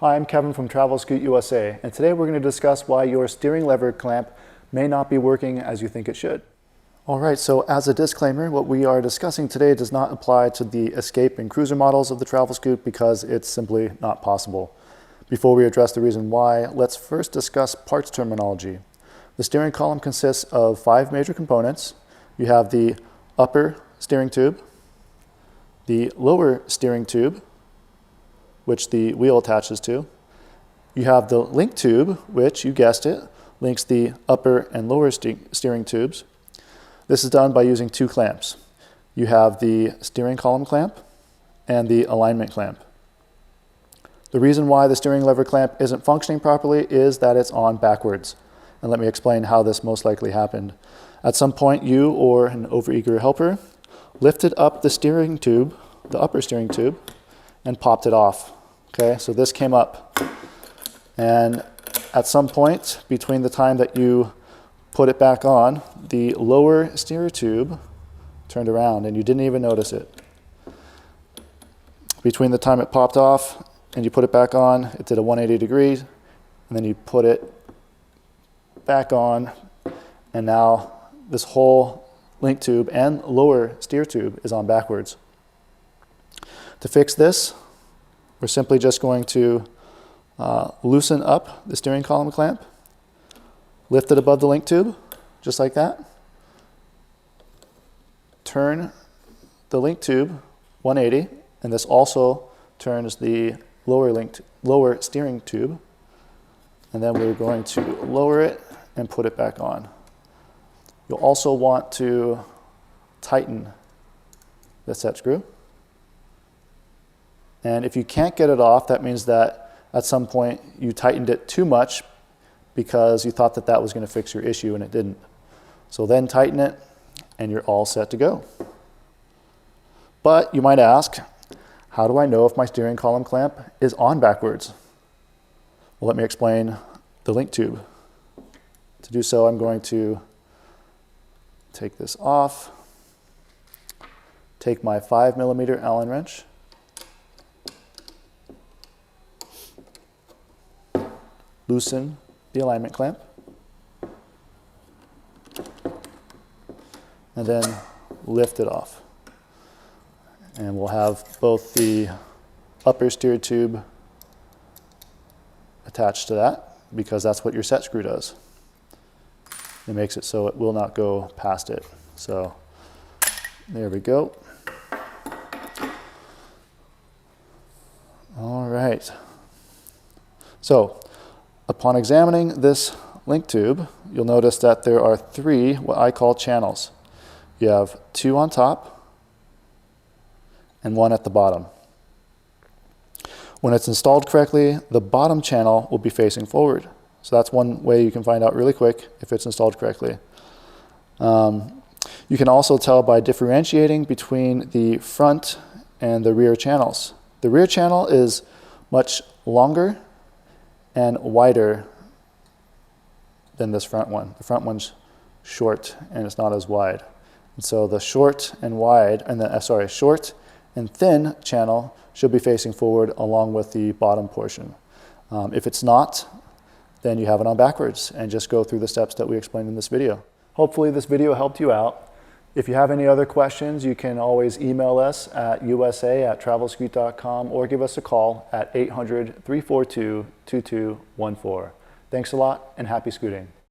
Hi, I'm Kevin from TravelScoot USA, and today we're going to discuss why your steering lever clamp may not be working as you think it should. Alright, so as a disclaimer, what we are discussing today does not apply to the Escape and Cruiser models of the TravelScoot because it's simply not possible. Before we address the reason why, let's first discuss parts terminology. The steering column consists of 5 major components. You have the upper steering tube, the lower steering tube, which the wheel attaches to. You have the link tube, which, you guessed it, links the upper and lower steering tubes. This is done by using 2 clamps. You have the steering column clamp and the alignment clamp. The reason why the steering lever clamp isn't functioning properly is that it's on backwards. And let me explain how this most likely happened. At some point, you or an overeager helper lifted up the steering tube, the upper steering tube, and popped it off. Okay, so this came up. And at some point, between the time that you put it back on, the lower steer tube turned around and you didn't even notice it. Between the time it popped off and you put it back on, it did a 180 degrees, and then you put it back on, and now this whole link tube and lower steer tube is on backwards. To fix this, we're simply just going to loosen up the steering column clamp, lift it above the link tube, just like that. Turn the link tube 180, and this also turns the lower steering tube. And then we're going to lower it and put it back on. You'll also want to tighten the set screw. And if you can't get it off, that means that at some point you tightened it too much because you thought that that was going to fix your issue and it didn't. So then tighten it and you're all set to go. But you might ask, how do I know if my steering column clamp is on backwards? Well, let me explain the link tube. To do so, I'm going to take this off, take my 5mm Allen wrench, loosen the alignment clamp, and then lift it off. And we'll have both the upper steer tube attached to that because that's what your set screw does. It makes it so it will not go past it. So there we go. All right. So upon examining this link tube, you'll notice that there are 3 what I call channels. You have 2 on top and 1 at the bottom. When it's installed correctly, the bottom channel will be facing forward. So that's one way you can find out really quick if it's installed correctly. You can also tell by differentiating between the front and the rear channels. The rear channel is much longer and wider than this front one. The front one's short and it's not as wide. And so the short and thin channel should be facing forward along with the bottom portion. If it's not, then you have it on backwards and just go through the steps that we explained in this video. Hopefully this video helped you out. If you have any other questions, you can always email us at usa@travelscoot.com or give us a call at 800-342-2214. Thanks a lot and happy scooting.